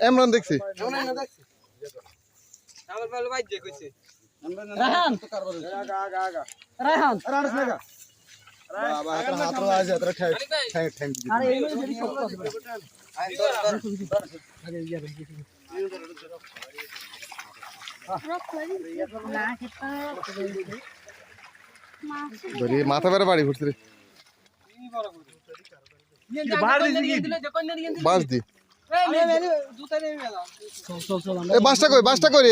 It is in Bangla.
এমরান দেখছি মাথা বেড়া বাড়ি ঘুরছে রে বাস দি বাসটা করে